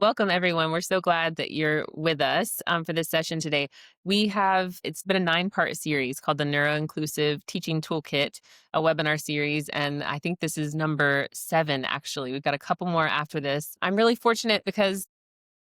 Welcome, everyone. We're so glad that you're with us for this session today. It's been a 9-part series called the Neuro-Inclusive Teaching Toolkit, a webinar series. And I think this is number 7, actually. We've got a couple more after this. I'm really fortunate because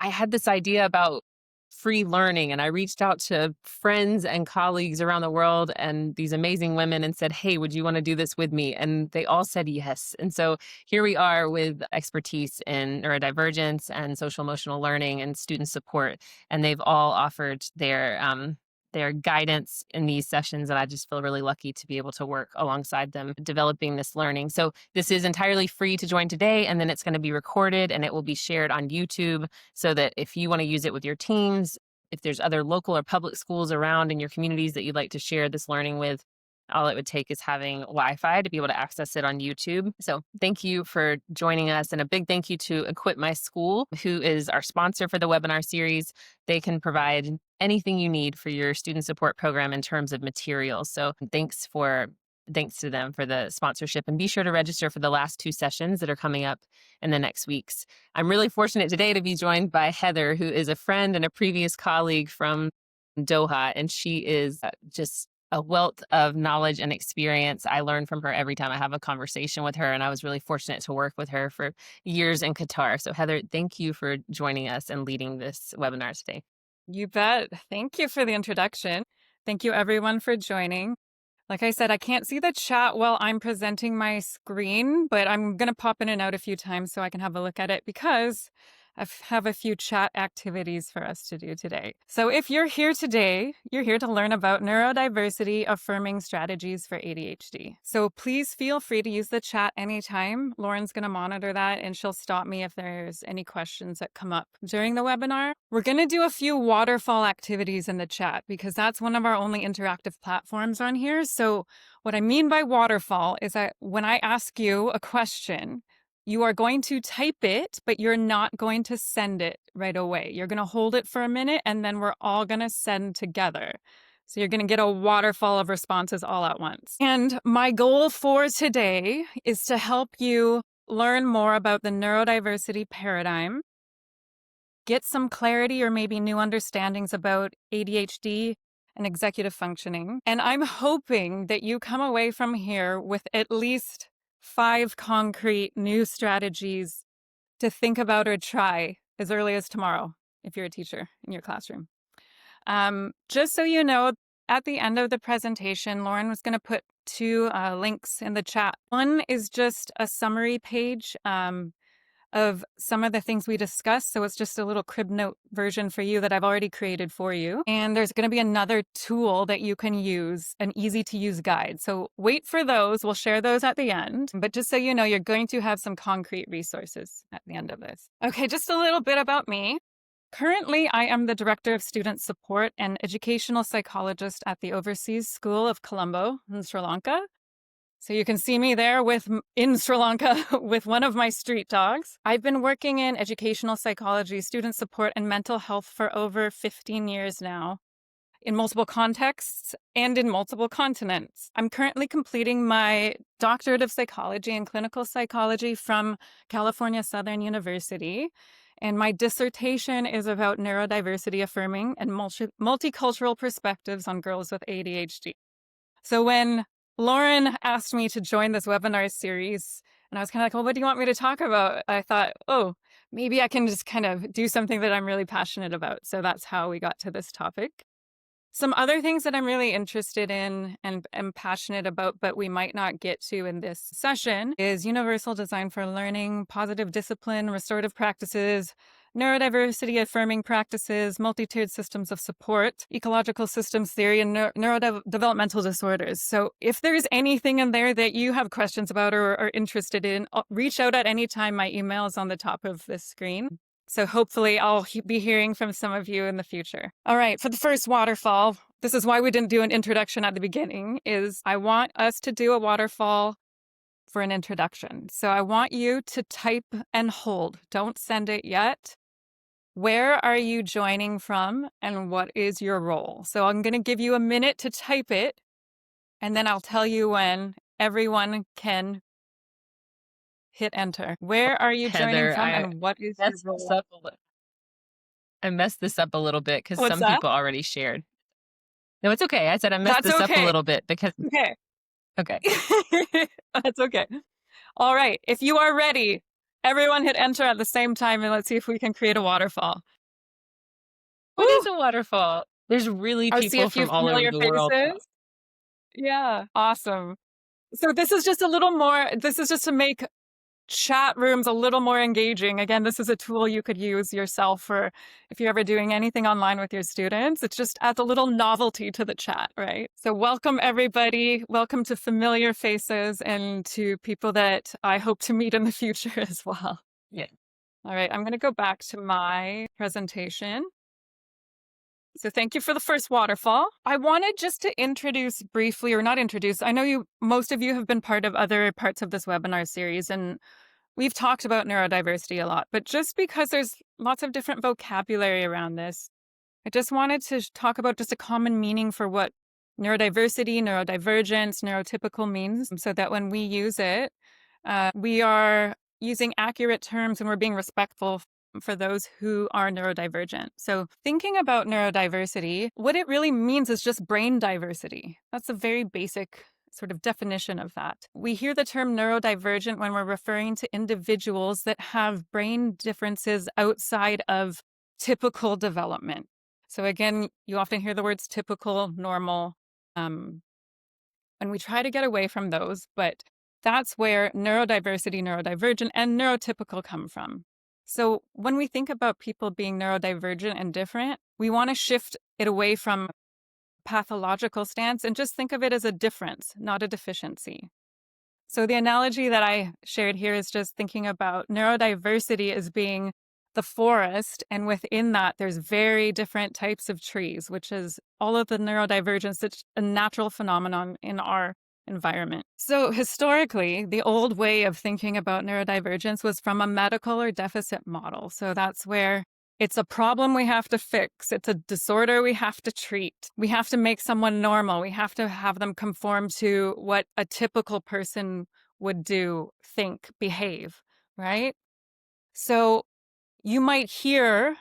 I had this idea about free learning, and I reached out to friends and colleagues around the world and these amazing women and said, hey, would you want to do this with me? And they all said yes. And so here we are with expertise in neurodivergence and social emotional learning and student support. And they've all offered their guidance in these sessions. And I just feel really lucky to be able to work alongside them developing this learning. So this is entirely free to join today, and then it's going to be recorded and it will be shared on YouTube, so that if you want to use it with your teams, if there's other local or public schools around in your communities that you'd like to share this learning with, all it would take is having Wi-Fi to be able to access it on YouTube. So thank you for joining us. And a big thank you to Equip My School, who is our sponsor for the webinar series. They can provide anything you need for your student support program in terms of materials. So thanks to them for the sponsorship, and be sure to register for the last 2 sessions that are coming up in the next weeks. I'm really fortunate today to be joined by Heather, who is a friend and a previous colleague from Doha, and she is just a wealth of knowledge and experience. I learn from her every time I have a conversation with her, and I was really fortunate to work with her for years in Qatar. So Heather, thank you for joining us and leading this webinar today. You bet. Thank you for the introduction. Thank you, everyone, for joining. Like I said, I can't see the chat while I'm presenting my screen, but I'm going to pop in and out a few times so I can have a look at it, because I have a few chat activities for us to do today. So if you're here today, you're here to learn about neurodiversity-affirming strategies for ADHD. So please feel free to use the chat anytime. Lauren's going to monitor that, and she'll stop me if there's any questions that come up during the webinar. We're going to do a few waterfall activities in the chat, because that's one of our only interactive platforms on here. So what I mean by waterfall is that when I ask you a question, you are going to type it, but you're not going to send it right away. You're going to hold it for a minute, and then we're all going to send together. So you're going to get a waterfall of responses all at once. And my goal for today is to help you learn more about the neurodiversity paradigm, get some clarity or maybe new understandings about ADHD and executive functioning. And I'm hoping that you come away from here with at least 5 concrete new strategies to think about or try as early as tomorrow if you're a teacher in your classroom. Just so you know, at the end of the presentation, Lauren was going to put 2 links in the chat. One is just a summary page of some of the things we discussed. So it's just a little crib note version for you that I've already created for you. And there's going to be another tool that you can use, an easy to use guide. So wait for those. We'll share those at the end. But just so you know, you're going to have some concrete resources at the end of this. Okay, just a little bit about me. Currently, I am the Director of Student Support and Educational Psychologist at the Overseas School of Colombo in Sri Lanka. So you can see me there in Sri Lanka with one of my street dogs. I've been working in educational psychology, student support, and mental health for over 15 years now, in multiple contexts and in multiple continents. I'm currently completing my doctorate of psychology and clinical psychology from California Southern University. And my dissertation is about neurodiversity affirming and multicultural perspectives on girls with ADHD. So when Lauren asked me to join this webinar series, and I was kind of like, well, what do you want me to talk about? I thought, oh, maybe I can just kind of do something that I'm really passionate about. So that's how we got to this topic. Some other things that I'm really interested in and am passionate about, but we might not get to in this session, is universal design for learning, positive discipline, restorative practices, neurodiversity affirming practices, multi-tiered systems of support, ecological systems theory, and neurodevelopmental disorders. So if there's anything in there that you have questions about or are interested in, reach out at any time. My email is on the top of this screen. So hopefully I'll be hearing from some of you in the future. All right, for the first waterfall, this is why we didn't do an introduction at the beginning, is I want us to do a waterfall for an introduction. So I want you to type and hold. Don't send it yet. Where are you joining from, and what is your role? So I'm going to give you a minute to type it, and then I'll tell you when everyone can hit enter. Where are you joining Heather, from and what is your messed this role? up a li I messed this up a little bit because What's some that? people already shared. No, it's okay. I said I messed That's this up a okay. little bit because Okay. okay. That's okay. All right. If you are ready, everyone hit enter at the same time and let's see if we can create a waterfall. What is Woo! a waterfall? There's really I see a people few from all over familiar the world, though. faces. Yeah. Awesome. So this is just to make chat rooms a little more engaging. Again, this is a tool you could use yourself for if you're ever doing anything online with your students. It just adds a little novelty to the chat, right? So welcome everybody. Welcome to familiar faces and to people that I hope to meet in the future as well. Yeah. All right, I'm going to go back to my presentation. So thank you for the first waterfall. I wanted just to introduce briefly, or not introduce, I know most of you have been part of other parts of this webinar series, and we've talked about neurodiversity a lot, but just because there's lots of different vocabulary around this, I just wanted to talk about just a common meaning for what neurodiversity, neurodivergence, neurotypical means, so that when we use it, we are using accurate terms and we're being respectful for those who are neurodivergent. So, thinking about neurodiversity, what it really means is just brain diversity. That's a very basic sort of definition of that. We hear the term neurodivergent when we're referring to individuals that have brain differences outside of typical development. So, again, you often hear the words typical, normal, and we try to get away from those, but that's where neurodiversity, neurodivergent, and neurotypical come from. So when we think about people being neurodivergent and different, we want to shift it away from pathological stance and just think of it as a difference, not a deficiency. So the analogy that I shared here is just thinking about neurodiversity as being the forest, and within that, there's very different types of trees, which is all of the neurodivergence. It's a natural phenomenon in our environment. So historically, the old way of thinking about neurodivergence was from a medical or deficit model. So that's where it's a problem we have to fix. It's a disorder we have to treat. We have to make someone normal. We have to have them conform to what a typical person would do, think, behave, right? So you might hear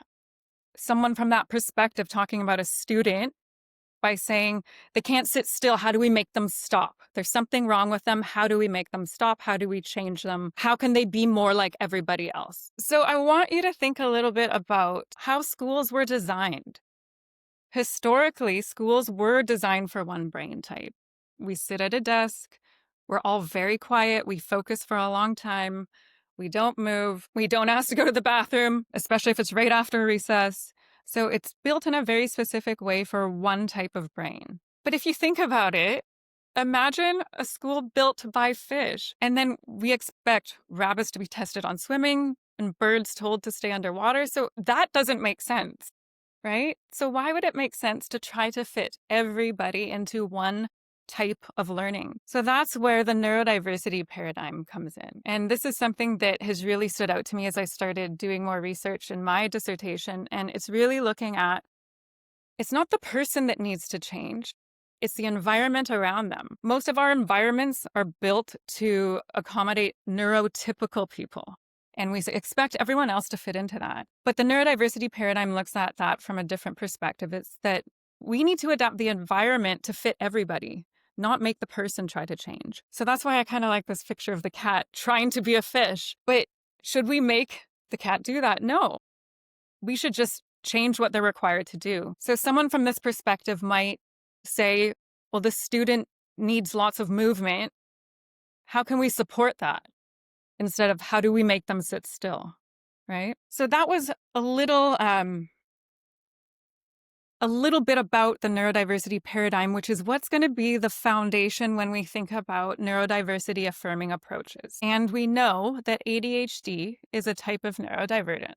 someone from that perspective talking about a student by saying they can't sit still. How do we make them stop? There's something wrong with them. How do we make them stop? How do we change them? How can they be more like everybody else? So I want you to think a little bit about how schools were designed. Historically, schools were designed for one brain type. We sit at a desk. We're all very quiet. We focus for a long time. We don't move. We don't ask to go to the bathroom, especially if it's right after recess. So it's built in a very specific way for one type of brain. But if you think about it, imagine a school built by fish, and then we expect rabbits to be tested on swimming and birds told to stay underwater. So that doesn't make sense, right? So why would it make sense to try to fit everybody into one type of learning? So that's where the neurodiversity paradigm comes in. And this is something that has really stood out to me as I started doing more research in my dissertation. And it's really looking at, it's not the person that needs to change, it's the environment around them. Most of our environments are built to accommodate neurotypical people, and we expect everyone else to fit into that. But the neurodiversity paradigm looks at that from a different perspective. It's that we need to adapt the environment to fit everybody, not make the person try to change. So that's why I kind of like this picture of the cat trying to be a fish. But should we make the cat do that? No. We should just change what they're required to do. So someone from this perspective might say, well, the student needs lots of movement. How can we support that? Instead of how do we make them sit still, right? So that was a little bit about the neurodiversity paradigm, which is what's going to be the foundation when we think about neurodiversity affirming approaches. And we know that ADHD is a type of neurodivergence.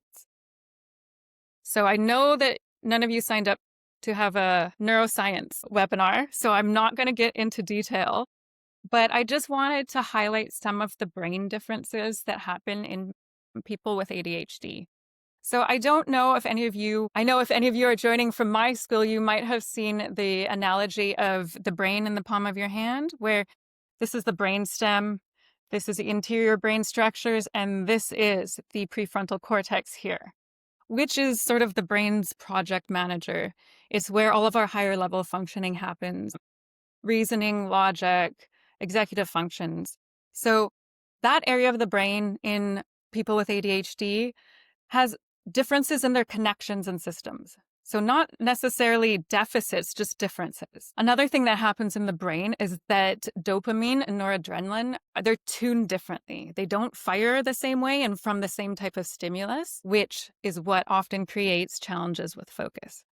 So I know that none of you signed up to have a neuroscience webinar, so I'm not going to get into detail, but I just wanted to highlight some of the brain differences that happen in people with ADHD. So I don't know if any of you, I know if any of you are joining from my school, you might have seen the analogy of the brain in the palm of your hand, where this is the brain stem, This is the interior brain structures, and this is the prefrontal cortex here, which is sort of the brain's project manager. It's where all of our higher level functioning happens: reasoning, logic, executive functions. So, that area of the brain in people with ADHD has differences in their connections and systems. So, not necessarily deficits, just differences. Another thing that happens in the brain is that dopamine and noradrenaline, they're tuned differently. They don't fire the same way and from the same type of stimulus, which is what often creates challenges with focus.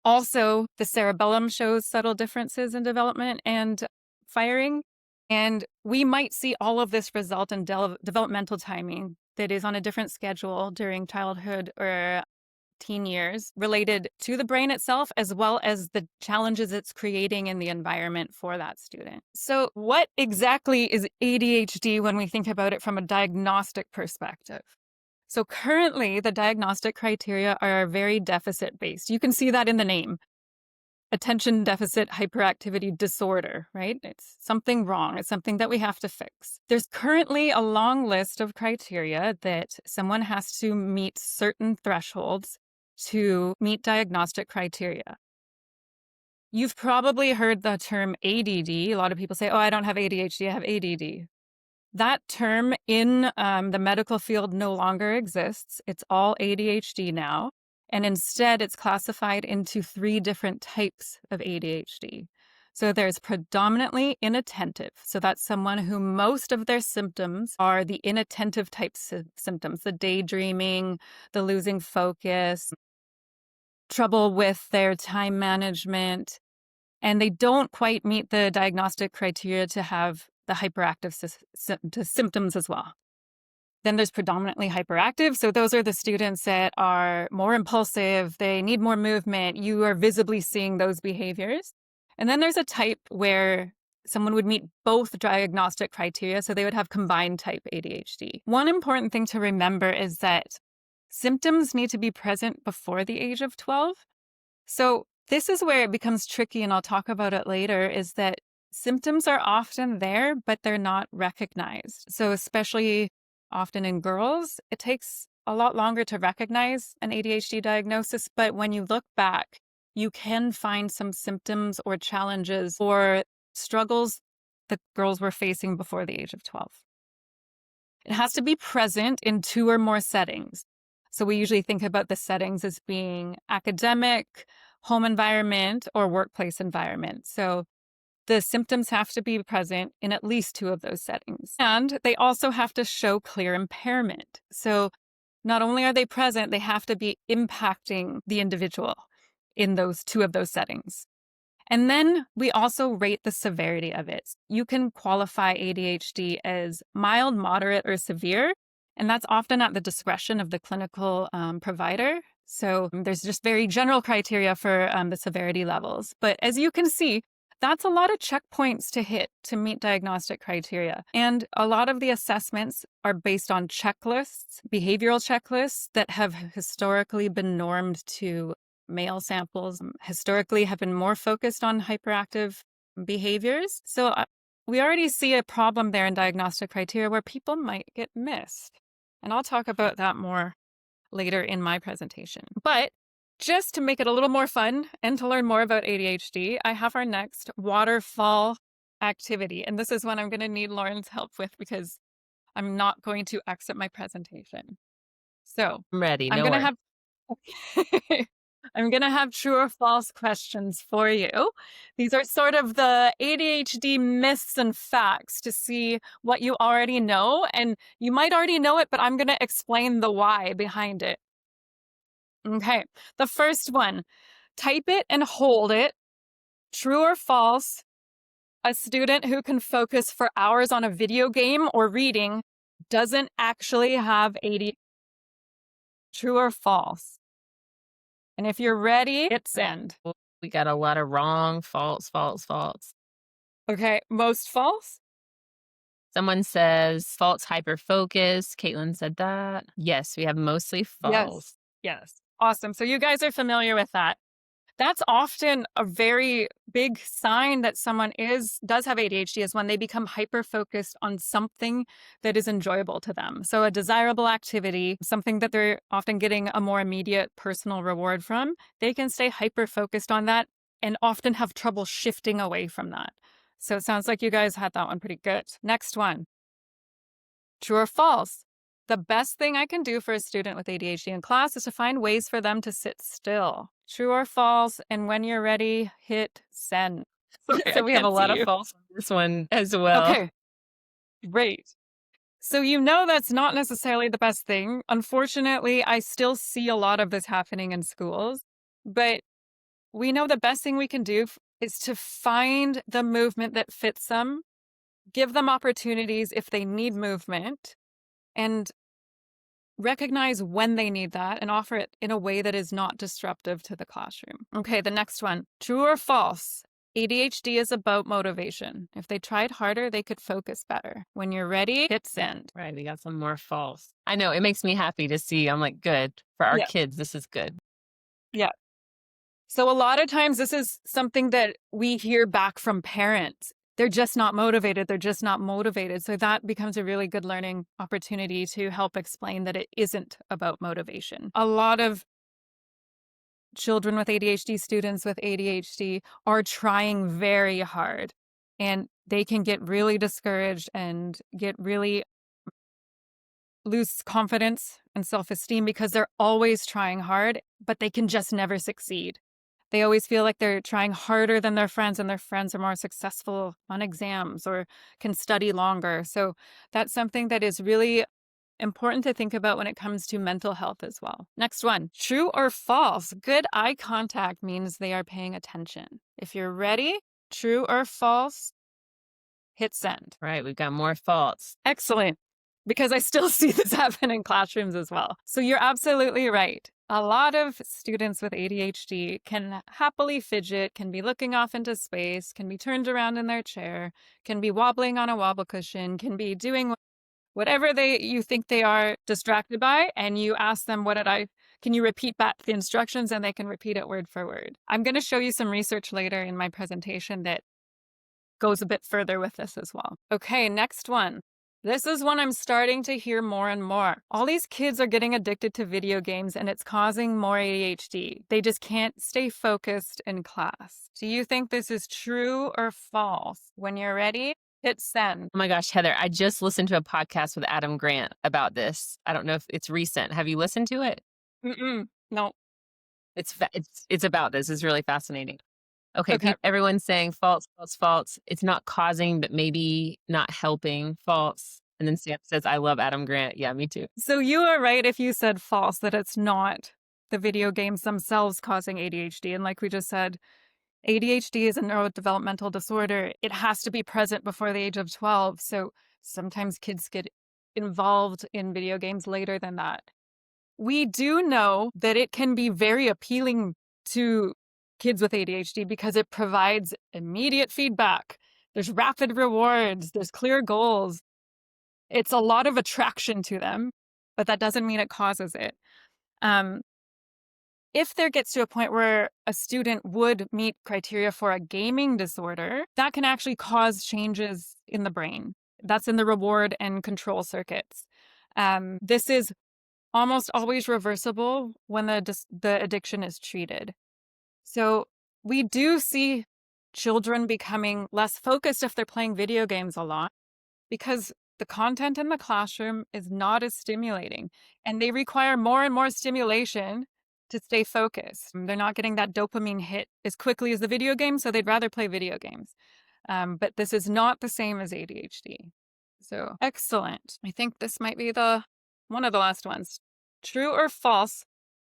Also, the cerebellum shows subtle differences in development and firing. And we might see all of this result in developmental timing that is on a different schedule during childhood or teen years, related to the brain itself, as well as the challenges it's creating in the environment for that student. So, what exactly is ADHD when we think about it from a diagnostic perspective? So, currently, the diagnostic criteria are very deficit based. You can see that in the name: attention deficit hyperactivity disorder, right? It's something wrong. It's something that we have to fix. There's currently a long list of criteria that someone has to meet certain thresholds to meet diagnostic criteria. You've probably heard the term ADD. A lot of people say, oh, I don't have ADHD, I have ADD. That term in the medical field no longer exists. It's all ADHD now. And instead, it's classified into 3 different types of ADHD. So there's predominantly inattentive. So that's someone who most of their symptoms are the inattentive type symptoms: the daydreaming, the losing focus, trouble with their time management. And they don't quite meet the diagnostic criteria to have the hyperactive symptoms as well. Then there's predominantly hyperactive. So those are the students that are more impulsive, they need more movement. You are visibly seeing those behaviors. And then there's a type where someone would meet both diagnostic criteria, so they would have combined type ADHD. One important thing to remember is that symptoms need to be present before the age of 12. So this is where it becomes tricky, and I'll talk about it later, is that symptoms are often there, but they're not recognized. So especially often in girls, it takes a lot longer to recognize an ADHD diagnosis. But when you look back, you can find some symptoms or challenges or struggles that girls were facing before the age of 12. It has to be present in 2 or more settings. So we usually think about the settings as being academic, home environment, or workplace environment. So the symptoms have to be present in at least 2 of those settings. And they also have to show clear impairment. So not only are they present, they have to be impacting the individual in those 2 of those settings. And then we also rate the severity of it. You can qualify ADHD as mild, moderate, or severe, and that's often at the discretion of the clinical provider. So there's just very general criteria for the severity levels. But as you can see, that's a lot of checkpoints to hit to meet diagnostic criteria. And a lot of the assessments are based on checklists, behavioral checklists that have historically been normed to male samples, historically have been more focused on hyperactive behaviors. So we already see a problem there in diagnostic criteria where people might get missed. And I'll talk about that more later in my presentation. But just to make it a little more fun and to learn more about ADHD, I have our next waterfall activity. And this is one I'm going to need Lauren's help with because I'm not going to exit my presentation. So I'm ready. I'm No going to worries. have I'm going to have true or false questions for you. These are sort of the ADHD myths and facts to see what you already know. And you might already know it, but I'm going to explain the why behind it. Okay, the first one: type it and hold it. True or false? A student who can focus for hours on a video game or reading doesn't actually have ADHD. True or false? And if you're ready, hit send. We got a lot of wrong, false, false, false. Okay, most false? Someone says false hyper focus. Caitlin said that. Yes, we have mostly false. Yes. Yes. Awesome. So you guys are familiar with that. That's often a very big sign that someone does have ADHD is when they become hyper focused on something that is enjoyable to them. So a desirable activity, something that they're often getting a more immediate personal reward from, they can stay hyper focused on that and often have trouble shifting away from that. So it sounds like you guys had that one pretty good. Next one. True or false? The best thing I can do for a student with ADHD in class is to find ways for them to sit still. True or false? And when you're ready, hit send. Sorry, I So we have a can't lot see of you. false. This one as well. Okay, great. So you know that's not necessarily the best thing. Unfortunately, I still see a lot of this happening in schools, but we know the best thing we can do is to find the movement that fits them, give them opportunities if they need movement, and recognize when they need that and offer it in a way that is not disruptive to the classroom. Okay, the next one. True or false? ADHD is about motivation. If they tried harder, they could focus better. When you're ready, hit send. Right, we got some more false. I know, it makes me happy to see. I'm like, good. For our Yeah. kids, this is good. Yeah. So a lot of times this is something that we hear back from parents. They're just not motivated. They're just not motivated. So that becomes a really good learning opportunity to help explain that it isn't about motivation. A lot of children with ADHD, students with ADHD are trying very hard, and they can get really discouraged and get really lose confidence and self-esteem because they're always trying hard, but they can just never succeed. They always feel like they're trying harder than their friends, and their friends are more successful on exams or can study longer. So that's something that is really important to think about when it comes to mental health as well. Next one. True or false? Good eye contact means they are paying attention. If you're ready, true or false, hit send. Right, we've got more false. Excellent. Because I still see this happen in classrooms as well. So you're absolutely right. A lot of students with ADHD can happily fidget, can be looking off into space, can be turned around in their chair, can be wobbling on a wobble cushion, can be doing whatever you think they are distracted by, and you ask them, can you repeat back the instructions? And they can repeat it word for word. I'm going to show you some research later in my presentation that goes a bit further with this as well. Okay, next one. This is one I'm starting to hear more and more. All these kids are getting addicted to video games, and it's causing more ADHD. They just can't stay focused in class. Do you think this is true or false? When you're ready, hit send. Oh my gosh, Heather, I just listened to a podcast with Adam Grant about this. I don't know if it's recent. Have you listened to it? No. It's about this. It's really fascinating. Okay, Okay. everyone's saying false, false, false. It's not causing, but maybe not helping. False. And then Sam says, I love Adam Grant. Yeah, me too. So you are right if you said false, that it's not the video games themselves causing ADHD. And like we just said, ADHD is a neurodevelopmental disorder. It has to be present before the age of 12. So sometimes kids get involved in video games later than that. We do know that it can be very appealing to kids with ADHD because it provides immediate feedback. There's rapid rewards, there's clear goals. It's a lot of attraction to them, but that doesn't mean it causes it. If there gets to a point where a student would meet criteria for a gaming disorder, that can actually cause changes in the brain. That's in the reward and control circuits. This is almost always reversible when the addiction is treated. So we do see children becoming less focused if they're playing video games a lot because the content in the classroom is not as stimulating, and they require more and more stimulation to stay focused. They're not getting that dopamine hit as quickly as the video game, so they'd rather play video games. But this is not the same as ADHD. So excellent. I think this might be one of the last ones. True or false?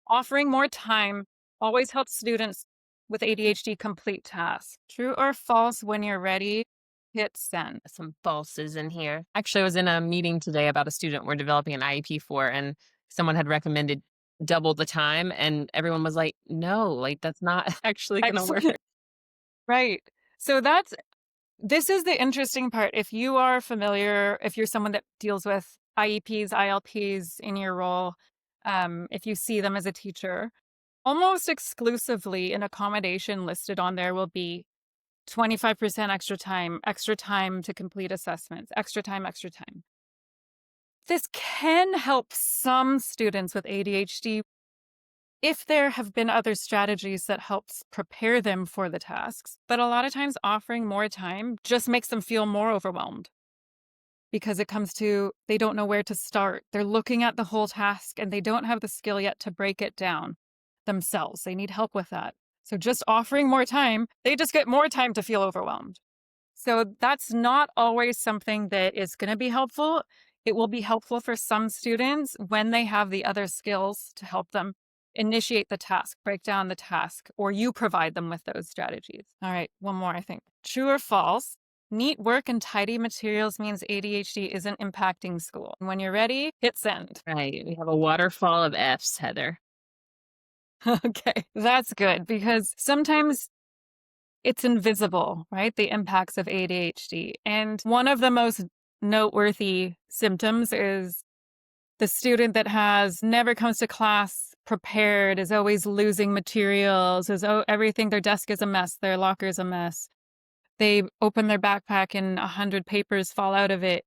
Offering more time always helps students with ADHD complete tasks. True or false? When you're ready, hit send. Some falses in here. Actually, I was in a meeting today about a student we're developing an IEP for, and someone had recommended double the time. And everyone was like, no, like that's not actually going to work. Excellent. Right. So this is the interesting part. If you are familiar, if you're someone that deals with IEPs, ILPs in your role, if you see them as a teacher, Almost exclusively an accommodation listed on there will be 25% extra time to complete assessments, extra time, extra time. This can help some students with ADHD if there have been other strategies that helps prepare them for the tasks. But a lot of times offering more time just makes them feel more overwhelmed because it comes to they don't know where to start. They're looking at the whole task and they don't have the skill yet to break it down themselves. They need help with that. So just offering more time, they just get more time to feel overwhelmed. So that's not always something that is going to be helpful. It will be helpful for some students when they have the other skills to help them initiate the task, break down the task, or you provide them with those strategies. All right, one more, I think. True or false? Neat work and tidy materials means ADHD isn't impacting school. When you're ready, hit send. Right. We have a waterfall of F's, Heather. Okay, that's good because sometimes it's invisible, right? The impacts of ADHD. And one of the most noteworthy symptoms is the student that has never comes to class prepared, is always losing materials, everything, their desk is a mess, their locker is a mess. They open their backpack and 100 papers fall out of it.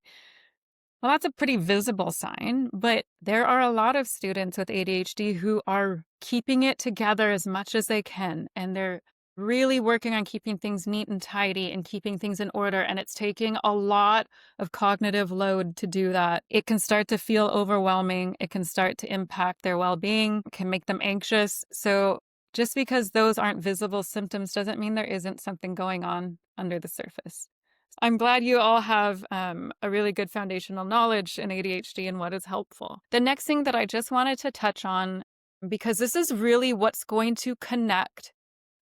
Well, that's a pretty visible sign, but there are a lot of students with ADHD who are keeping it together as much as they can, and they're really working on keeping things neat and tidy and keeping things in order, and it's taking a lot of cognitive load to do that. It can start to feel overwhelming. It can start to impact their well-being, can make them anxious. So just because those aren't visible symptoms doesn't mean there isn't something going on under the surface. I'm glad you all have a really good foundational knowledge in ADHD and what is helpful. The next thing that I just wanted to touch on, because this is really what's going to connect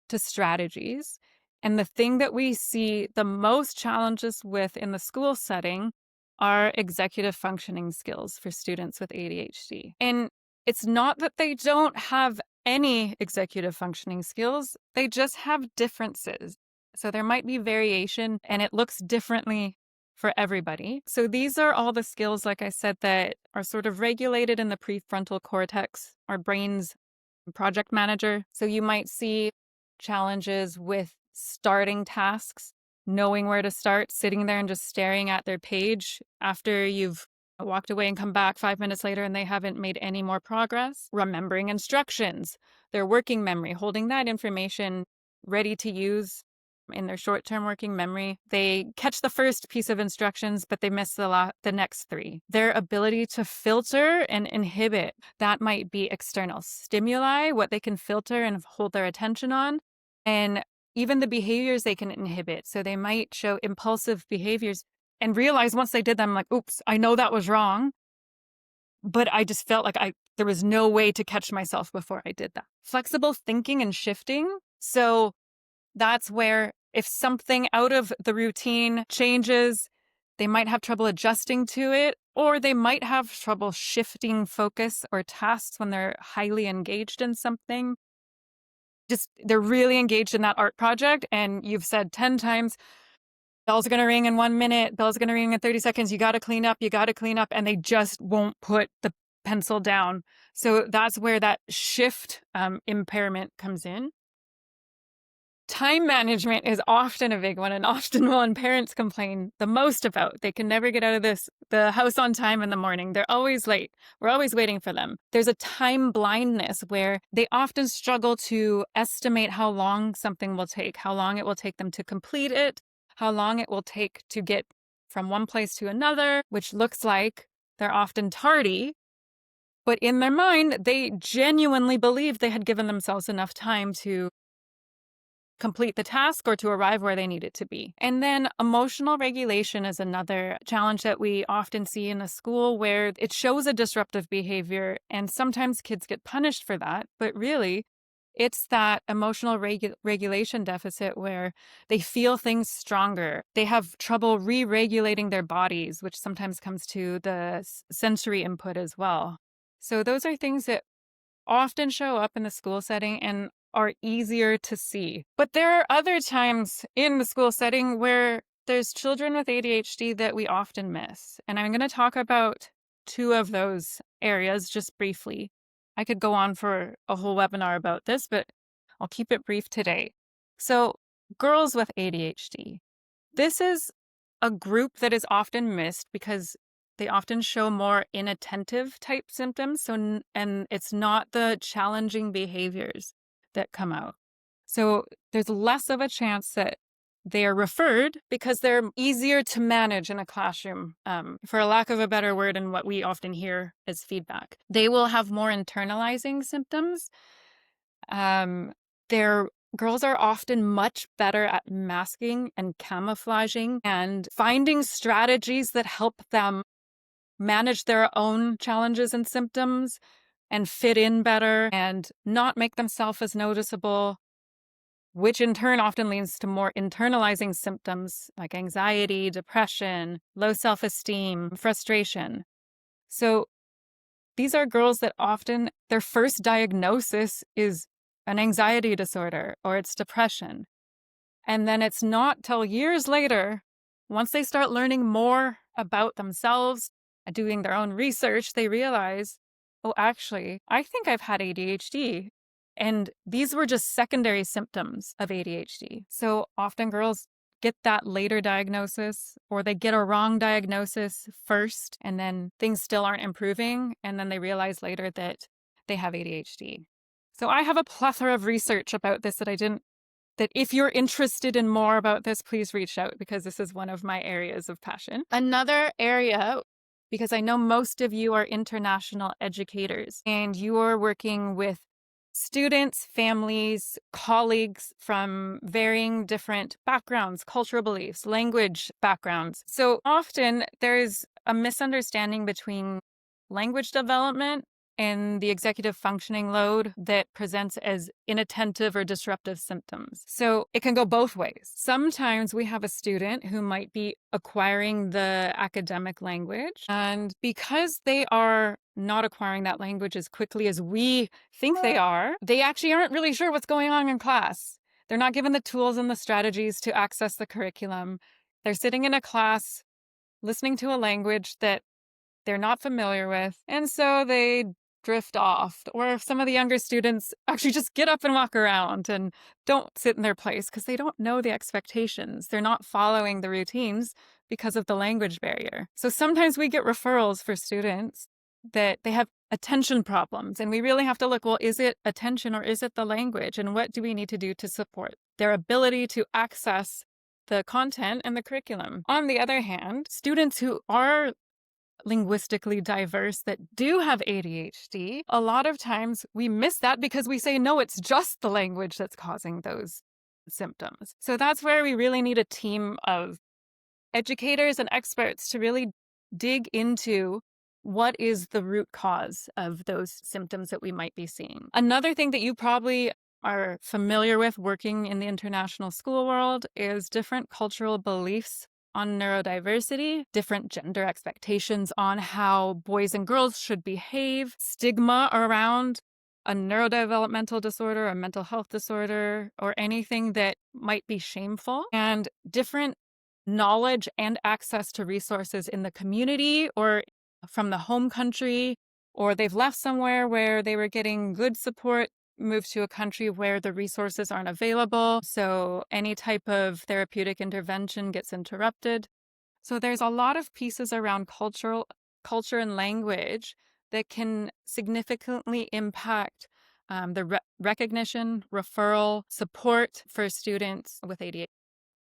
to strategies, and the thing that we see the most challenges with in the school setting are executive functioning skills for students with ADHD. And it's not that they don't have any executive functioning skills, they just have differences. So there might be variation and it looks differently for everybody. So these are all the skills, like I said, that are sort of regulated in the prefrontal cortex, our brain's project manager. So you might see challenges with starting tasks, knowing where to start, sitting there and just staring at their page after you've walked away and come back 5 minutes later and they haven't made any more progress. Remembering instructions, their working memory, holding that information ready to use in their short-term working memory. They catch the first piece of instructions, but they miss the next three. Their ability to filter and inhibit, that might be external stimuli, what they can filter and hold their attention on, and even the behaviors they can inhibit. So they might show impulsive behaviors and realize once they did them, like, oops, I know that was wrong, but I just felt like there was no way to catch myself before I did that. Flexible thinking and shifting. So that's where if something out of the routine changes, they might have trouble adjusting to it, or they might have trouble shifting focus or tasks when they're highly engaged in something. Just they're really engaged in that art project, and you've said 10 times, bell's going to ring in 1 minute, bell's going to ring in 30 seconds, you got to clean up, and they just won't put the pencil down. So that's where that shift impairment comes in. Time management is often a big one and often one parents complain the most about. They can never get out of the house on time in the morning. They're always late. We're always waiting for them. There's a time blindness where they often struggle to estimate how long something will take, how long it will take them to complete it, how long it will take to get from one place to another, which looks like they're often tardy. But in their mind, they genuinely believe they had given themselves enough time to complete the task or to arrive where they needed to be. And then emotional regulation is another challenge that we often see in a school where it shows a disruptive behavior and sometimes kids get punished for that. But really, it's that emotional regulation deficit where they feel things stronger. They have trouble re-regulating their bodies, which sometimes comes to the sensory input as well. So those are things that often show up in the school setting and are easier to see. But there are other times in the school setting where there's children with ADHD that we often miss. And I'm going to talk about two of those areas just briefly. I could go on for a whole webinar about this, but I'll keep it brief today. So, girls with ADHD. This is a group that is often missed because they often show more inattentive type symptoms. And it's not the challenging behaviors that come out. So there's less of a chance that they are referred because they're easier to manage in a classroom, for a lack of a better word, and what we often hear as feedback. They will have more internalizing symptoms. Their girls are often much better at masking and camouflaging and finding strategies that help them manage their own challenges and symptoms and fit in better and not make themselves as noticeable, which in turn often leads to more internalizing symptoms like anxiety, depression, low self-esteem, frustration. So these are girls that often their first diagnosis is an anxiety disorder or it's depression. And then it's not till years later, once they start learning more about themselves and doing their own research, they realize, oh, actually, I think I've had ADHD. And these were just secondary symptoms of ADHD. So often girls get that later diagnosis, or they get a wrong diagnosis first, and then things still aren't improving. And then they realize later that they have ADHD. So I have a plethora of research about this that if you're interested in more about this, please reach out because this is one of my areas of passion. Another area, because I know most of you are international educators and you are working with students, families, colleagues from varying different backgrounds, cultural beliefs, language backgrounds. So often there's a misunderstanding between language development and the executive functioning load that presents as inattentive or disruptive symptoms. So it can go both ways. Sometimes we have a student who might be acquiring the academic language, and because they are not acquiring that language as quickly as we think they are, they actually aren't really sure what's going on in class. They're not given the tools and the strategies to access the curriculum. They're sitting in a class listening to a language that they're not familiar with, and so they drift off. Or if some of the younger students actually just get up and walk around and don't sit in their place because they don't know the expectations. They're not following the routines because of the language barrier. So sometimes we get referrals for students that they have attention problems, and we really have to look, well, is it attention or is it the language? And what do we need to do to support their ability to access the content and the curriculum? On the other hand, students who are linguistically diverse that do have ADHD, a lot of times we miss that because we say, no, it's just the language that's causing those symptoms. So that's where we really need a team of educators and experts to really dig into what is the root cause of those symptoms that we might be seeing. Another thing that you probably are familiar with working in the international school world is different cultural beliefs on neurodiversity, different gender expectations on how boys and girls should behave, stigma around a neurodevelopmental disorder, a mental health disorder, or anything that might be shameful, and different knowledge and access to resources in the community or from the home country, or they've left somewhere where they were getting good support, moved to a country where the resources aren't available. So any type of therapeutic intervention gets interrupted. So there's a lot of pieces around culture and language that can significantly impact the recognition, referral, support for students with ADHD.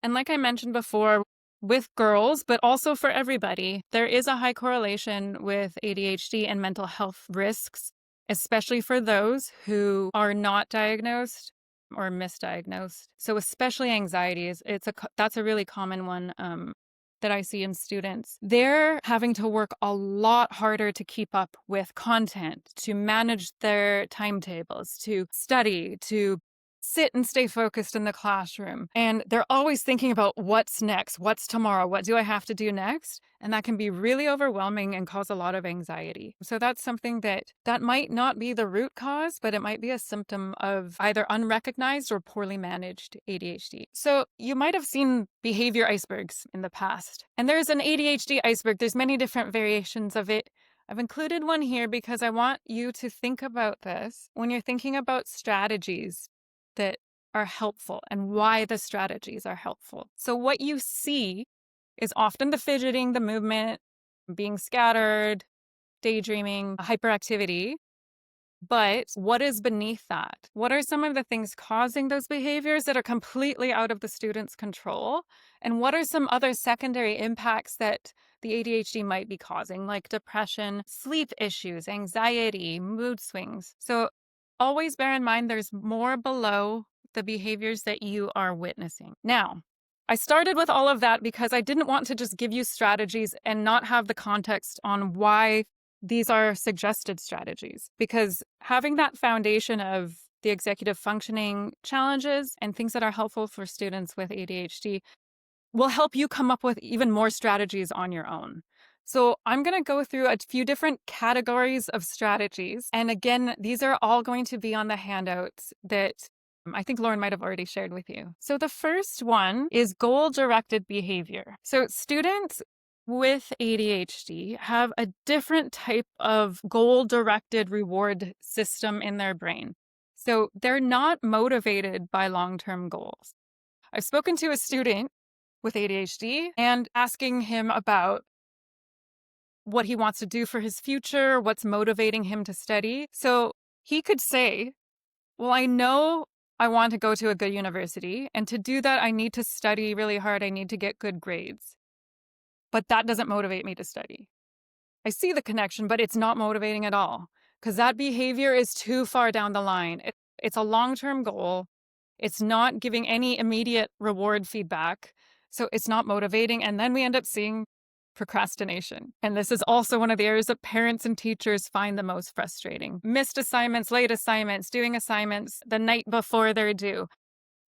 And like I mentioned before, with girls, but also for everybody, there is a high correlation with ADHD and mental health risks, especially for those who are not diagnosed or misdiagnosed. So especially anxiety that's a really common one that I see in students. They're having to work a lot harder to keep up with content, to manage their timetables, to study, to sit and stay focused in the classroom. And they're always thinking about what's next, what's tomorrow, what do I have to do next? And that can be really overwhelming and cause a lot of anxiety. So that's something that might not be the root cause, but it might be a symptom of either unrecognized or poorly managed ADHD. So you might have seen behavior icebergs in the past. And there's an ADHD iceberg. There's many different variations of it. I've included one here because I want you to think about this when you're thinking about strategies that are helpful and why the strategies are helpful. So, what you see is often the fidgeting, the movement, being scattered, daydreaming, hyperactivity. But what is beneath that? What are some of the things causing those behaviors that are completely out of the student's control? And what are some other secondary impacts that the ADHD might be causing, like depression, sleep issues, anxiety, mood swings? So always bear in mind there's more below the behaviors that you are witnessing. Now, I started with all of that because I didn't want to just give you strategies and not have the context on why these are suggested strategies, because having that foundation of the executive functioning challenges and things that are helpful for students with ADHD will help you come up with even more strategies on your own. So, I'm going to go through a few different categories of strategies. And again, these are all going to be on the handouts that I think Lauren might have already shared with you. So, the first one is goal directed behavior. So, students with ADHD have a different type of goal directed reward system in their brain. So, they're not motivated by long term goals. I've spoken to a student with ADHD and asking him about what he wants to do for his future, what's motivating him to study. So he could say, well, I know I want to go to a good university. And to do that, I need to study really hard. I need to get good grades. But that doesn't motivate me to study. I see the connection, but it's not motivating at all because that behavior is too far down the line. It's a long-term goal. It's not giving any immediate reward feedback. So it's not motivating. And then we end up seeing procrastination. And this is also one of the areas that parents and teachers find the most frustrating. Missed assignments, late assignments, doing assignments the night before they're due.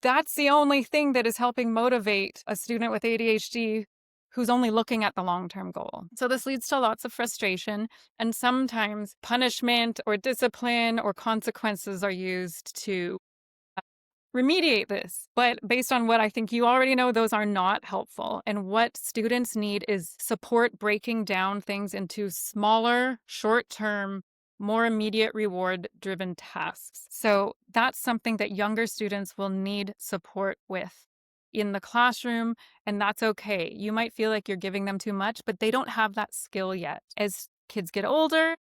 That's the only thing that is helping motivate a student with ADHD who's only looking at the long-term goal. So this leads to lots of frustration, and sometimes punishment or discipline or consequences are used to remediate this. But based on what I think you already know, those are not helpful. And what students need is support breaking down things into smaller, short-term, more immediate reward-driven tasks. So that's something that younger students will need support with in the classroom, and that's okay. You might feel like you're giving them too much, but they don't have that skill yet. As kids get older,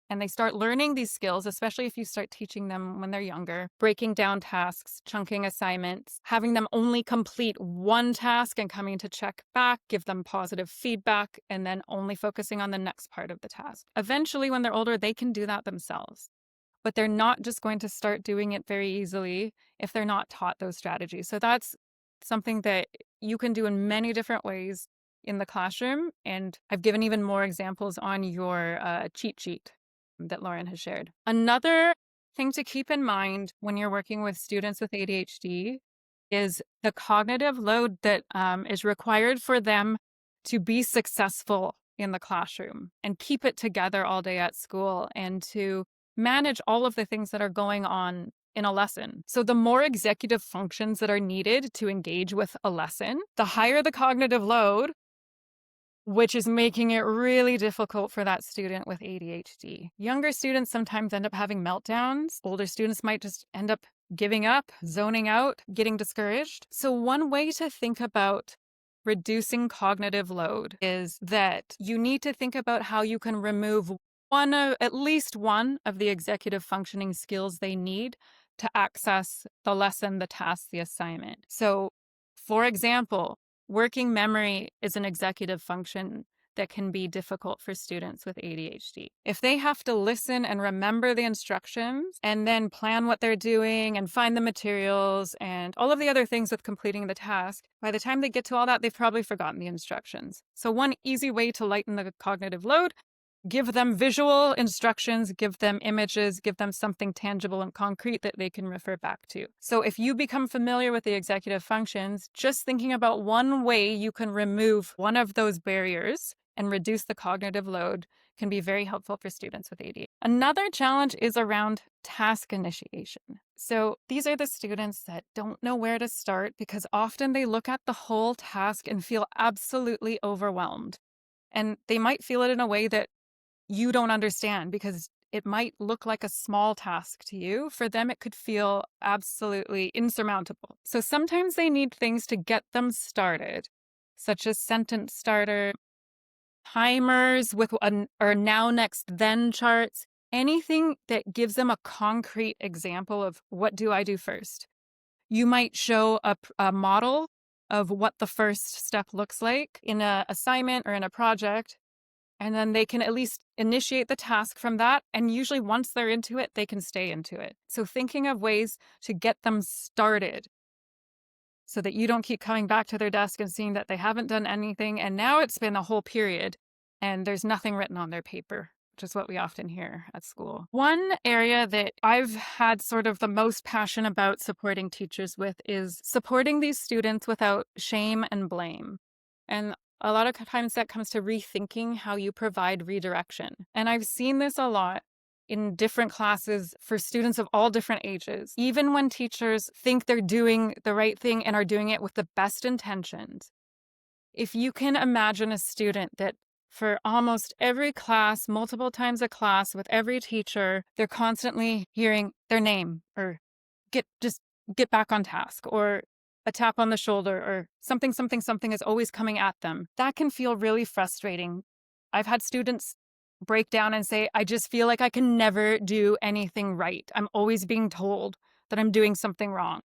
and they start learning these skills, especially if you start teaching them when they're younger, breaking down tasks, chunking assignments, having them only complete one task and coming to check back, give them positive feedback, and then only focusing on the next part of the task. Eventually, when they're older, they can do that themselves. But they're not just going to start doing it very easily if they're not taught those strategies. So that's something that you can do in many different ways in the classroom. And I've given even more examples on your cheat sheet that Lauren has shared. Another thing to keep in mind when you're working with students with ADHD is the cognitive load that is required for them to be successful in the classroom and keep it together all day at school and to manage all of the things that are going on in a lesson. So the more executive functions that are needed to engage with a lesson, the higher the cognitive load, which is making it really difficult for that student with ADHD. Younger students sometimes end up having meltdowns. Older students might just end up giving up, zoning out, getting discouraged. So one way to think about reducing cognitive load is that you need to think about how you can remove at least one of the executive functioning skills they need to access the lesson, the task, the assignment. So, for example, working memory is an executive function that can be difficult for students with ADHD. If they have to listen and remember the instructions and then plan what they're doing and find the materials and all of the other things with completing the task, by the time they get to all that, they've probably forgotten the instructions. So one easy way to lighten the cognitive load: give them visual instructions, give them images, give them something tangible and concrete that they can refer back to. So if you become familiar with the executive functions, just thinking about one way you can remove one of those barriers and reduce the cognitive load can be very helpful for students with ADHD. Another challenge is around task initiation. So these are the students that don't know where to start because often they look at the whole task and feel absolutely overwhelmed. And they might feel it in a way that you don't understand because it might look like a small task to you. For them, it could feel absolutely insurmountable. So sometimes they need things to get them started, such as sentence starter, timers with or now, next, then charts, anything that gives them a concrete example of what do I do first. You might show a model of what the first step looks like in an assignment or in a project, and then they can at least initiate the task from that. And usually once they're into it, they can stay into it. So thinking of ways to get them started so that you don't keep coming back to their desk and seeing that they haven't done anything. And now it's been a whole period and there's nothing written on their paper, which is what we often hear at school. One area that I've had sort of the most passion about supporting teachers with is supporting these students without shame and blame. And a lot of times that comes to rethinking how you provide redirection. And I've seen this a lot in different classes for students of all different ages. Even when teachers think they're doing the right thing and are doing it with the best intentions, if you can imagine a student that for almost every class, multiple times a class with every teacher, they're constantly hearing their name or just get back on task, or a tap on the shoulder, or something is always coming at them. That can feel really frustrating. I've had students break down and say, I just feel like I can never do anything right. I'm always being told that I'm doing something wrong.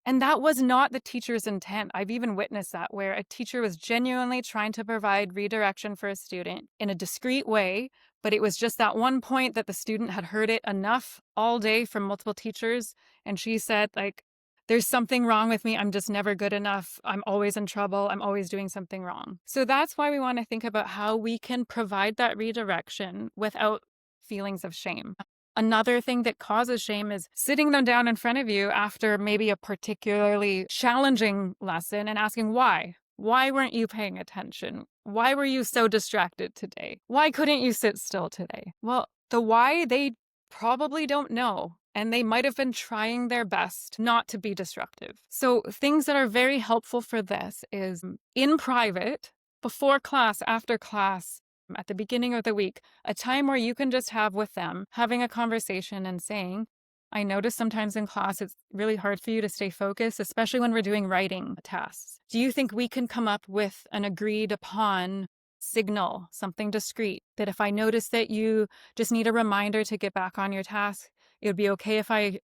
And that was not the teacher's intent. I've even witnessed that, where a teacher was genuinely trying to provide redirection for a student in a discreet way, but it was just that one point that the student had heard it enough all day from multiple teachers. And she said, like, there's something wrong with me. I'm just never good enough. I'm always in trouble. I'm always doing something wrong. So that's why we want to think about how we can provide that redirection without feelings of shame. Another thing that causes shame is sitting them down in front of you after maybe a particularly challenging lesson and asking why. Why weren't you paying attention? Why were you so distracted today? Why couldn't you sit still today? Well, the why they probably don't know, and they might have been trying their best not to be disruptive. So things that are very helpful for this is in private, before class, after class, at the beginning of the week, a time where you can just have with them, having a conversation and saying, I notice sometimes in class it's really hard for you to stay focused, especially when we're doing writing tasks. Do you think we can come up with an agreed upon signal, something discreet, that if I notice that you just need a reminder to get back on your task, it would be okay if I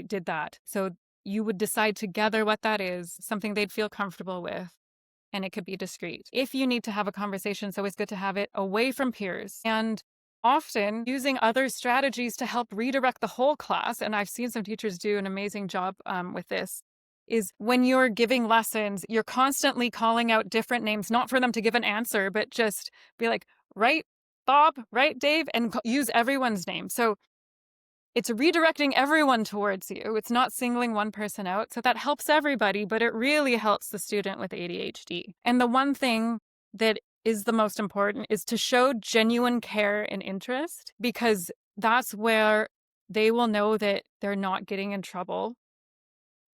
did that? So you would decide together what that is, something they'd feel comfortable with. And it could be discreet. If you need to have a conversation, it's always good to have it away from peers. And often using other strategies to help redirect the whole class, and I've seen some teachers do an amazing job with this, is when you're giving lessons, you're constantly calling out different names, not for them to give an answer, but just be like, right, Bob, right, Dave, and use everyone's name. So it's redirecting everyone towards you. It's not singling one person out. So that helps everybody, but it really helps the student with ADHD. And the one thing that is the most important is to show genuine care and interest, because that's where they will know that they're not getting in trouble.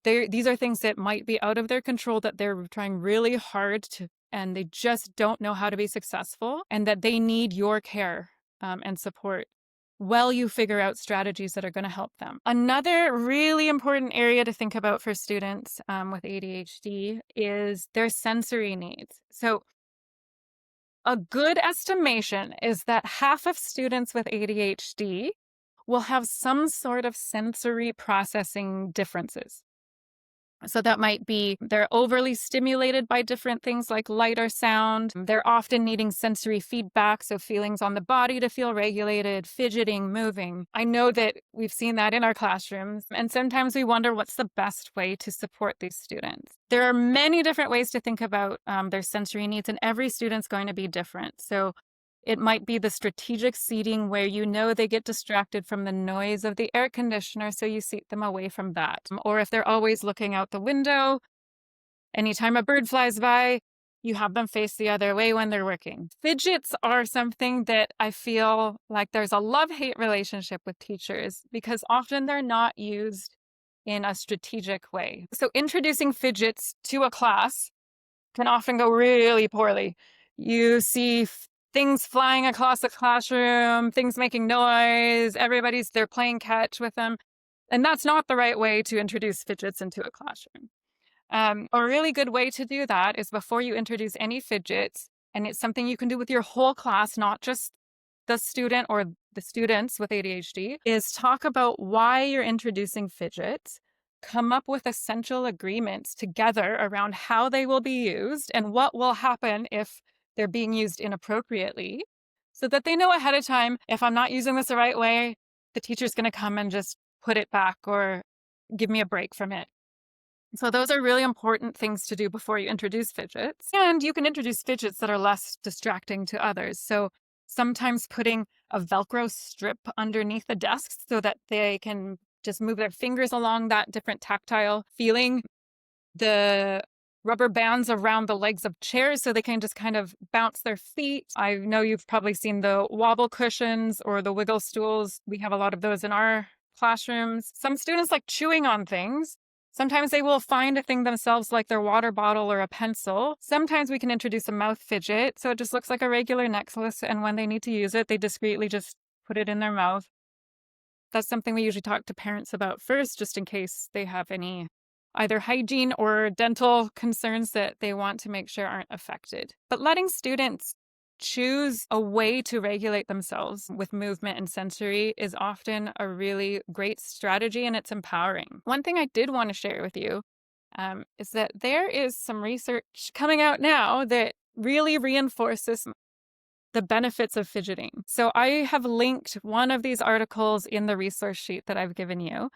These are things that might be out of their control, that they're trying really hard to, and they just don't know how to be successful, and that they need your care and support while you figure out strategies that are going to help them. Another really important area to think about for students with ADHD is their sensory needs. So a good estimation is that half of students with ADHD will have some sort of sensory processing differences. So that might be they're overly stimulated by different things like light or sound. They're often needing sensory feedback, so feelings on the body to feel regulated, fidgeting, moving. I know that we've seen that in our classrooms, and sometimes we wonder what's the best way to support these students. There are many different ways to think about their sensory needs, and every student's going to be different. So it might be the strategic seating where you know they get distracted from the noise of the air conditioner, so you seat them away from that. Or if they're always looking out the window, anytime a bird flies by, you have them face the other way when they're working. Fidgets are something that I feel like there's a love-hate relationship with teachers, because often they're not used in a strategic way. So introducing fidgets to a class can often go really poorly. You see things flying across the classroom, things making noise, they're playing catch with them. And that's not the right way to introduce fidgets into a classroom. A really good way to do that is before you introduce any fidgets, and it's something you can do with your whole class, not just the student or the students with ADHD, is talk about why you're introducing fidgets, come up with essential agreements together around how they will be used and what will happen if they're being used inappropriately, so that they know ahead of time, if I'm not using this the right way, the teacher's going to come and just put it back or give me a break from it. So those are really important things to do before you introduce fidgets. And you can introduce fidgets that are less distracting to others. So sometimes putting a Velcro strip underneath the desks so that they can just move their fingers along that different tactile feeling. The rubber bands around the legs of chairs so they can just kind of bounce their feet. I know you've probably seen the wobble cushions or the wiggle stools. We have a lot of those in our classrooms. Some students like chewing on things. Sometimes they will find a thing themselves like their water bottle or a pencil. Sometimes we can introduce a mouth fidget, so it just looks like a regular necklace, and when they need to use it, they discreetly just put it in their mouth. That's something we usually talk to parents about first, just in case they have any either hygiene or dental concerns that they want to make sure aren't affected. But letting students choose a way to regulate themselves with movement and sensory is often a really great strategy, and it's empowering. One thing I did want to share with you is that there is some research coming out now that really reinforces the benefits of fidgeting. So I have linked one of these articles in the resource sheet that I've given you.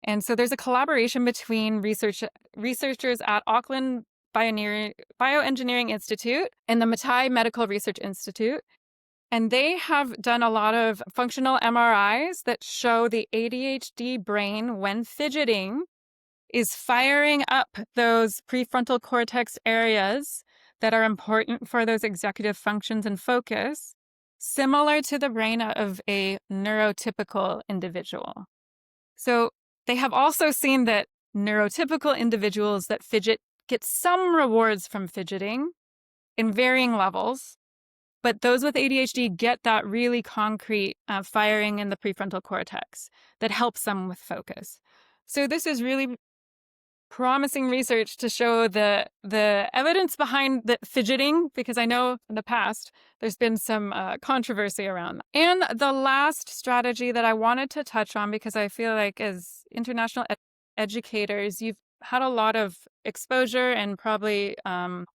And so there's a collaboration between researchers at Auckland Bioengineering Institute and the Matai Medical Research Institute. And they have done a lot of functional MRIs that show the ADHD brain, when fidgeting, is firing up those prefrontal cortex areas that are important for those executive functions and focus, similar to the brain of a neurotypical individual. So they have also seen that neurotypical individuals that fidget get some rewards from fidgeting in varying levels, but those with ADHD get that really concrete firing in the prefrontal cortex that helps them with focus. So this is really promising research to show the evidence behind the fidgeting, because I know in the past there's been some controversy around that. And the last strategy that I wanted to touch on, because I feel like as international educators, you've had a lot of exposure and probably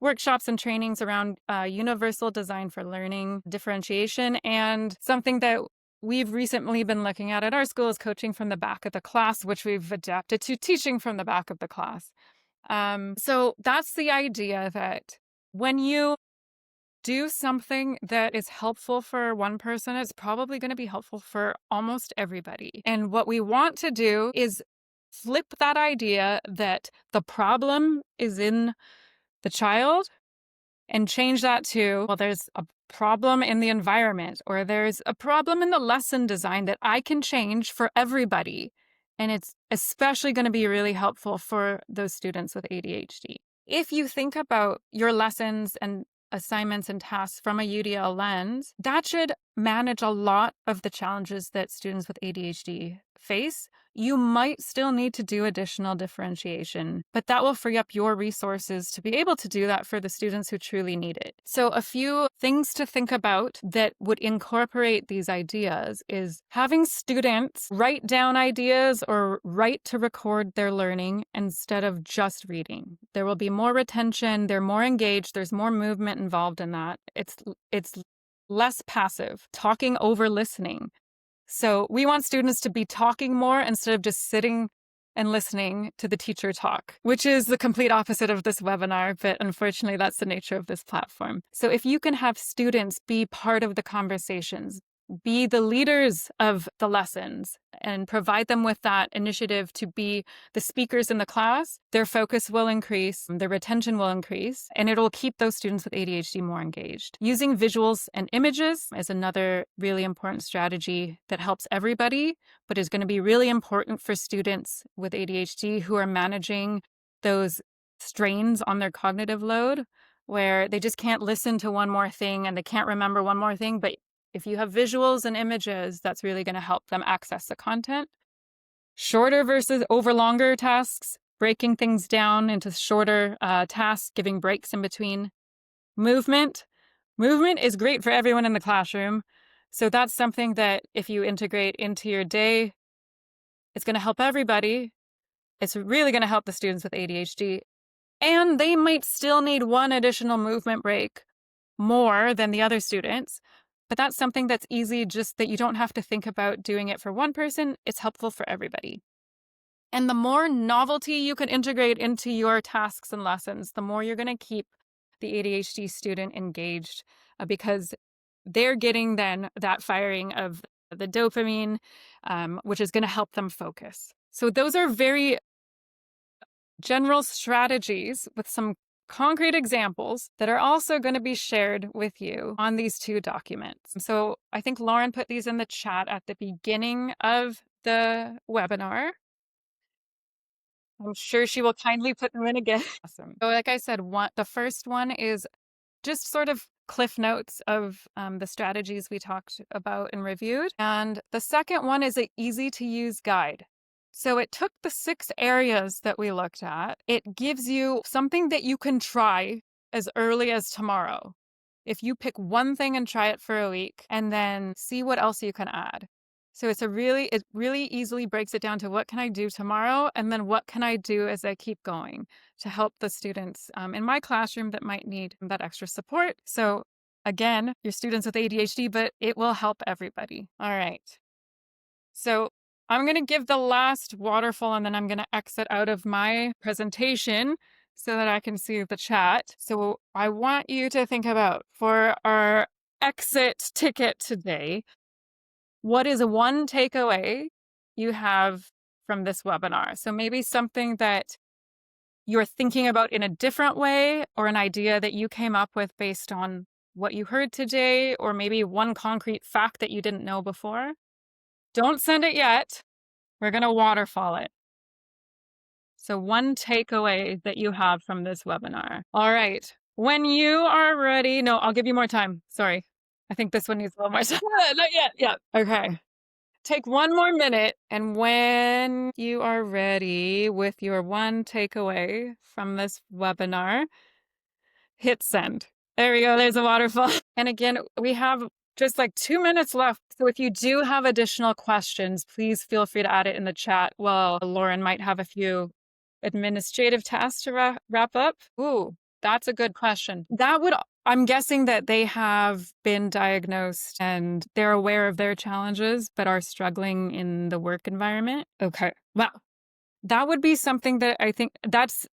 workshops and trainings around universal design for learning differentiation, and something that we've recently been looking at our school is coaching from the back of the class, which we've adapted to teaching from the back of the class. So that's the idea that when you do something that is helpful for one person, it's probably going to be helpful for almost everybody. And what we want to do is flip that idea that the problem is in the child and change that to, well, there's a problem in the environment, or there's a problem in the lesson design that I can change for everybody. And it's especially going to be really helpful for those students with ADHD. If you think about your lessons and assignments and tasks from a UDL lens, that should manage a lot of the challenges that students with ADHD face. You might still need to do additional differentiation, but that will free up your resources to be able to do that for the students who truly need it. So a few things to think about that would incorporate these ideas is having students write down ideas or write to record their learning instead of just reading. There will be more retention, they're more engaged, there's more movement involved in that. It's less passive, talking over listening. So we want students to be talking more instead of just sitting and listening to the teacher talk, which is the complete opposite of this webinar, but unfortunately that's the nature of this platform. So if you can have students be part of the conversations, be the leaders of the lessons, and provide them with that initiative to be the speakers in the class, their focus will increase, their retention will increase, and it'll keep those students with ADHD more engaged. Using visuals and images is another really important strategy that helps everybody, but is going to be really important for students with ADHD who are managing those strains on their cognitive load. where they just can't listen to one more thing and they can't remember one more thing. But if you have visuals and images, that's really going to help them access the content. Shorter versus over longer tasks, breaking things down into shorter tasks, giving breaks in between. Movement. Movement is great for everyone in the classroom. So that's something that if you integrate into your day, it's going to help everybody. It's really going to help the students with ADHD. And they might still need one additional movement break more than the other students. But that's something that's easy, just that you don't have to think about doing it for one person. It's helpful for everybody. And the more novelty you can integrate into your tasks and lessons, the more you're going to keep the ADHD student engaged because they're getting then that firing of the dopamine, which is going to help them focus. So those are very general strategies with some concrete examples that are also going to be shared with you on these 2 documents. So I think Lauren put these in the chat at the beginning of the webinar. I'm sure she will kindly put them in again. Awesome. So like I said, the first one is just sort of cliff notes of the strategies we talked about and reviewed. And the second one is an easy to use guide. So it took the 6 areas that we looked at. It gives you something that you can try as early as tomorrow. If you pick one thing and try it for a week and then see what else you can add. So it really easily breaks it down to what can I do tomorrow and then what can I do as I keep going to help the students in my classroom that might need that extra support. So again, your students with ADHD, but it will help everybody. All right. So I'm going to give the last waterfall and then I'm going to exit out of my presentation so that I can see the chat. So I want you to think about, for our exit ticket today, what is one takeaway you have from this webinar? So maybe something that you're thinking about in a different way, or an idea that you came up with based on what you heard today, or maybe one concrete fact that you didn't know before. Don't send it yet. We're going to waterfall it. So one takeaway that you have from this webinar. All right. When you are ready, no, I'll give you more time. Sorry. I think this one needs a little more time. Not yet. Yeah. Okay. Take one more minute, and when you are ready with your one takeaway from this webinar, hit send. There we go. There's a waterfall. And again, we have just like 2 minutes left. So if you do have additional questions, please feel free to add it in the chat. Well, Lauren might have a few administrative tasks to wrap up. Ooh, that's a good question. I'm guessing that they have been diagnosed and they're aware of their challenges, but are struggling in the work environment. Okay. Wow. That would be something that I think that's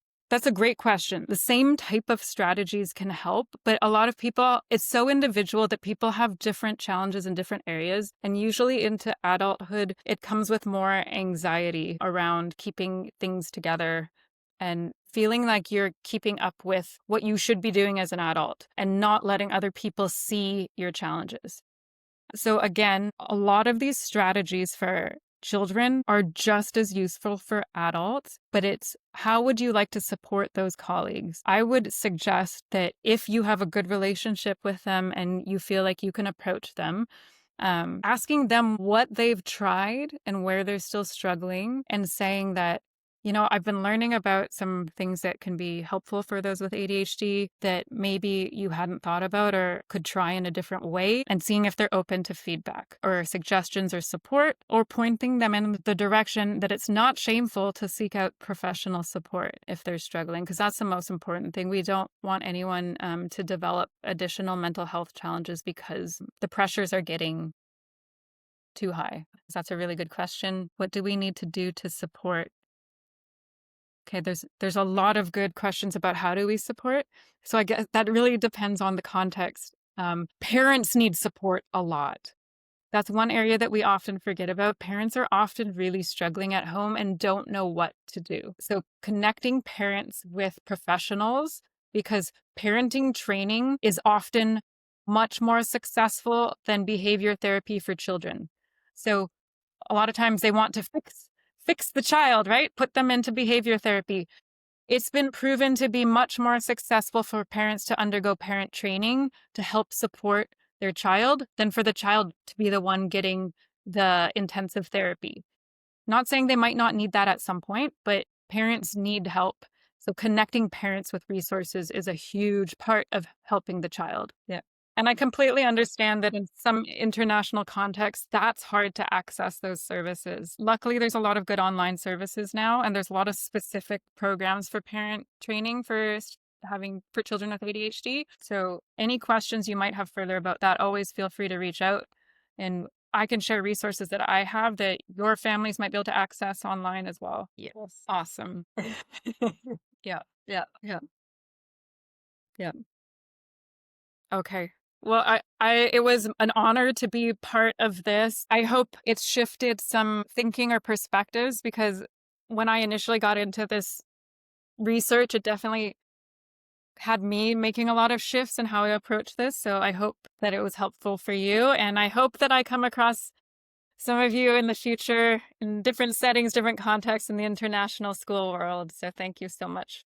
a great question. The same type of strategies can help, but a lot of people, it's so individual that people have different challenges in different areas. And usually into adulthood, it comes with more anxiety around keeping things together and feeling like you're keeping up with what you should be doing as an adult and not letting other people see your challenges. So again, a lot of these strategies for children are just as useful for adults, but it's how would you like to support those colleagues? I would suggest that if you have a good relationship with them and you feel like you can approach them, asking them what they've tried and where they're still struggling, and saying that, I've been learning about some things that can be helpful for those with ADHD that maybe you hadn't thought about or could try in a different way, and seeing if they're open to feedback or suggestions or support, or pointing them in the direction that it's not shameful to seek out professional support if they're struggling, because that's the most important thing. We don't want anyone to develop additional mental health challenges because the pressures are getting too high. That's a really good question. What do we need to do to support? Okay, there's a lot of good questions about how do we support. So I guess that really depends on the context. Parents need support a lot. That's one area that we often forget about. Parents are often really struggling at home and don't know what to do. So connecting parents with professionals, because parenting training is often much more successful than behavior therapy for children. So a lot of times they want to fix the child, right? Put them into behavior therapy. It's been proven to be much more successful for parents to undergo parent training to help support their child than for the child to be the one getting the intensive therapy. Not saying they might not need that at some point, but parents need help. So connecting parents with resources is a huge part of helping the child. Yeah. And I completely understand that in some international contexts, that's hard to access those services. Luckily, there's a lot of good online services now, and there's a lot of specific programs for parent training for having for children with ADHD. So any questions you might have further about that, always feel free to reach out. And I can share resources that I have that your families might be able to access online as well. Yes. Awesome. Yeah. Yeah. Yeah. Yeah. Okay. Well, it was an honor to be part of this. I hope it's shifted some thinking or perspectives, because when I initially got into this research, it definitely had me making a lot of shifts in how I approach this. So I hope that it was helpful for you. And I hope that I come across some of you in the future in different settings, different contexts in the international school world. So thank you so much.